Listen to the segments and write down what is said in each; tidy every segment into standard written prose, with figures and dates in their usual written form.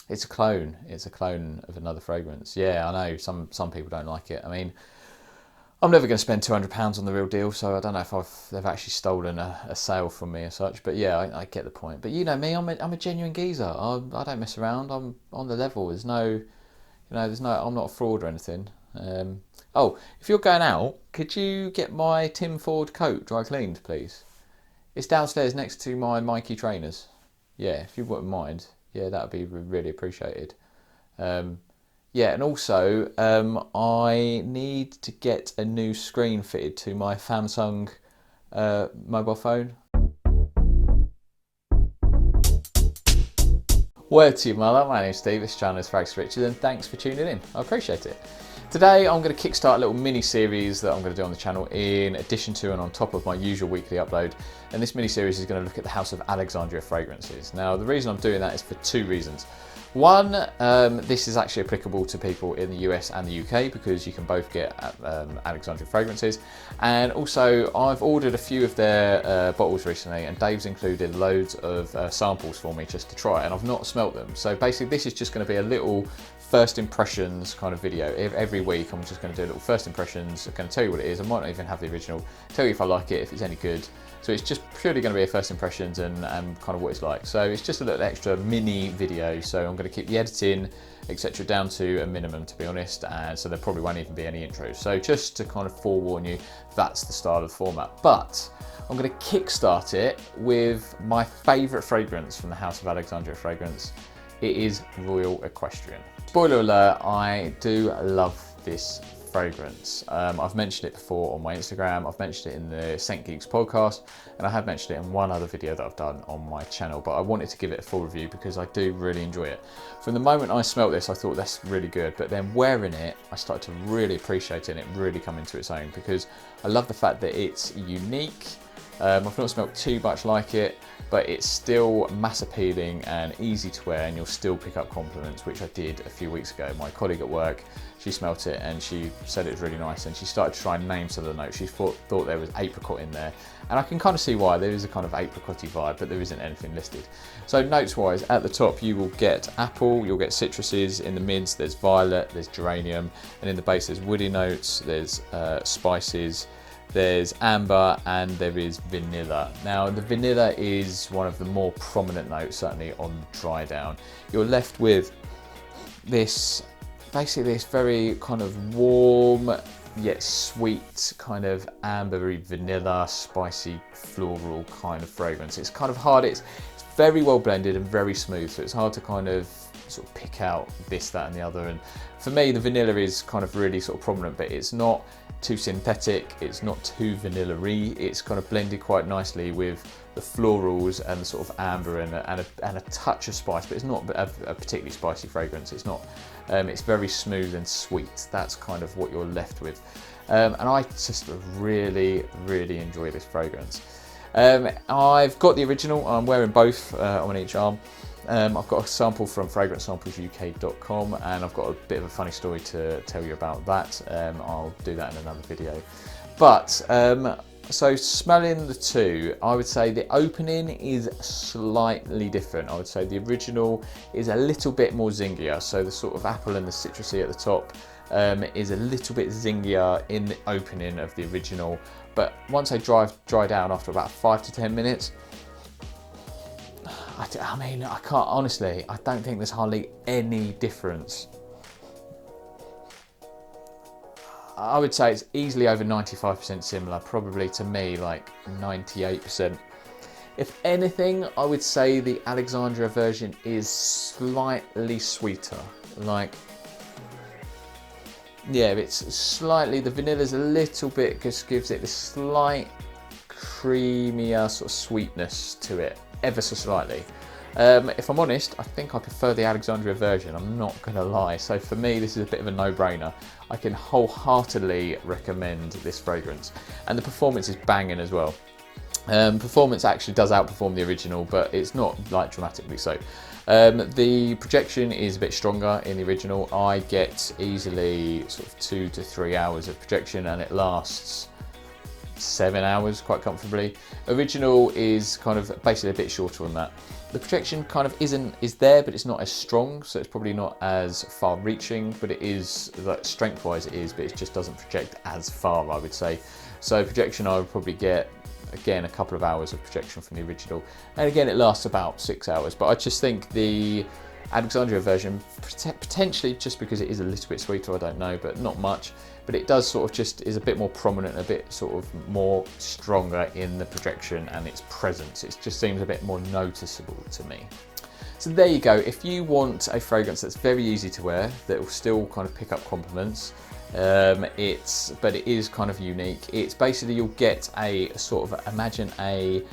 It's a clone. It's a clone of another fragrance. Yeah, I know. Some people don't like it. I mean, I'm never going to spend £200 on the real deal, so I don't know if they've actually stolen a sale from me as such. But yeah, I get the point. But you know me, I'm a genuine geezer. I don't mess around. I'm on the level. There's no, I'm not a fraud or anything. Oh, if you're going out, could you get my Tim Ford coat dry cleaned, please? It's downstairs next to my Mikey trainers. Yeah, if you wouldn't mind. Yeah, that would be really appreciated. Yeah, and also I need to get a new screen fitted to my Samsung mobile phone. Word to your mother, my name's Steve, this channel is Fragrances Richard, and thanks for tuning in, I appreciate it. Today I'm going to kickstart a little mini-series that I'm going to do on the channel in addition to and on top of my usual weekly upload, and this mini-series is going to look at the house of Alexandria Fragrances. Now the reason I'm doing that is for two reasons. One, this is actually applicable to people in the US and the UK because you can both get Alexandria Fragrances, and also I've ordered a few of their bottles recently, and Dave's included loads of samples for me just to try, and I've not smelt them. So basically this is just going to be a little first impressions kind of video. Every week I'm just going to do a little first impressions. I'm going to tell you what it is. I might not even have the original, tell you if I like it, if it's any good. So it's just purely going to be a first impressions and kind of what it's like. So it's just a little extra mini video. So I'm going to keep the editing, etc. down to a minimum, to be honest. And so there probably won't even be any intros. So just to kind of forewarn you, that's the style of the format. But I'm going to kickstart it with my favourite fragrance from the house of Alexandria Fragrance. It is Royal Equestrian. Spoiler alert, I do love this fragrance. I've mentioned it before on my Instagram, I've mentioned it in the Scent Geeks podcast, and I have mentioned it in one other video that I've done on my channel, but I wanted to give it a full review because I do really enjoy it. From the moment I smelt this, I thought that's really good, but then wearing it, I started to really appreciate it and it really come into its own because I love the fact that it's unique. I've not smelt too much like it, but it's still mass appealing and easy to wear, and you'll still pick up compliments, which I did a few weeks ago. My colleague at work, she smelt it and she said it was really nice, and she started to try and name some of the notes. She thought there was apricot in there, and I can kind of see why. There is a kind of apricot-y vibe, but there isn't anything listed. So notes wise, at the top you will get apple, you'll get citruses, in the mids there's violet, there's geranium, and in the base there's woody notes, there's spices, there's amber, and there is vanilla. Now the vanilla is one of the more prominent notes, certainly on dry down. You're left with this, basically this very kind of warm yet sweet kind of ambery vanilla, spicy floral kind of fragrance. It's kind of hard, it's very well blended and very smooth, so it's hard to kind of sort of pick out this, that and the other. And for me the vanilla is kind of really sort of prominent, but it's not too synthetic, it's not too vanilla-y, it's kind of blended quite nicely with the florals and the sort of amber and a touch of spice, but it's not a particularly spicy fragrance. It's not, it's very smooth and sweet. That's kind of what you're left with. And I just really enjoy this fragrance. I've got the original, I'm wearing both on each arm. I've got a sample from fragrancesamplesuk.com, and I've got a bit of a funny story to tell you about that. I'll do that in another video. But so smelling the two, I would say the opening is slightly different. I would say the original is a little bit more zingier, so the sort of apple and the citrusy at the top is a little bit zingier in the opening of the original, but once they dry down after about 5 to 10 minutes, I mean, I can't, honestly, I don't think there's hardly any difference. I would say it's easily over 95% similar, probably to me like 98%. If anything, I would say the Alexandria version is slightly sweeter. Like, yeah, it's slightly, the vanilla's a little bit, just gives it this slight creamier sort of sweetness to it, ever so slightly. If I'm honest, I think I prefer the Alexandria version, I'm not gonna lie. So for me, this is a bit of a no-brainer. I can wholeheartedly recommend this fragrance. And the performance is banging as well. Performance actually does outperform the original, but it's not like dramatically so. The projection is a bit stronger in the original. I get easily sort of 2 to 3 hours of projection, and it lasts 7 hours quite comfortably. Original is kind of basically a bit shorter than that. The projection kind of is there, but it's not as strong, so it's probably not as far reaching, but it is, like, strength wise it is, but it just doesn't project as far, I would say. So projection, I would probably get, again, a couple of hours of projection from the original, and again it lasts about 6 hours. But I just think the Alexandria version, potentially just because it is a little bit sweeter, I don't know, but not much, but it does sort of just is a bit more prominent, a bit sort of more stronger in the projection and its presence. It just seems a bit more noticeable to me. So there you go. If you want a fragrance that's very easy to wear, that will still kind of pick up compliments, but it is kind of unique. It's basically, you'll get a sort of, imagine a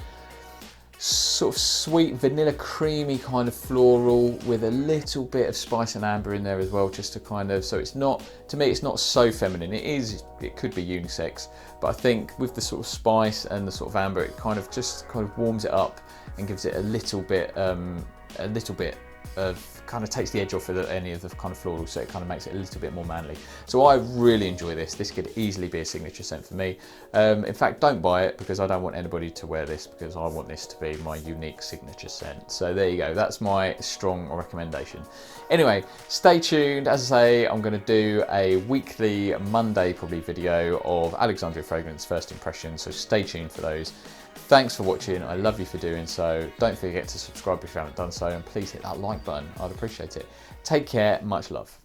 sort of sweet vanilla creamy kind of floral with a little bit of spice and amber in there as well, just to kind of, so it's not, to me it's not so feminine. It could be unisex, but I think with the sort of spice and the sort of amber, it kind of just kind of warms it up and gives it a little bit of, kind of takes the edge off of any of the kind of florals, so it kind of makes it a little bit more manly. So I really enjoy this. This could easily be a signature scent for me. In fact, don't buy it, because I don't want anybody to wear this, because I want this to be my unique signature scent. So there you go. That's my strong recommendation. Anyway, stay tuned. As I say, I'm going to do a weekly Monday probably video of Alexandria Fragrance first impressions, so stay tuned for those. Thanks for watching. I love you for doing so. Don't forget to subscribe if you haven't done so, and please hit that like button. I'd appreciate it. Take care. Much love.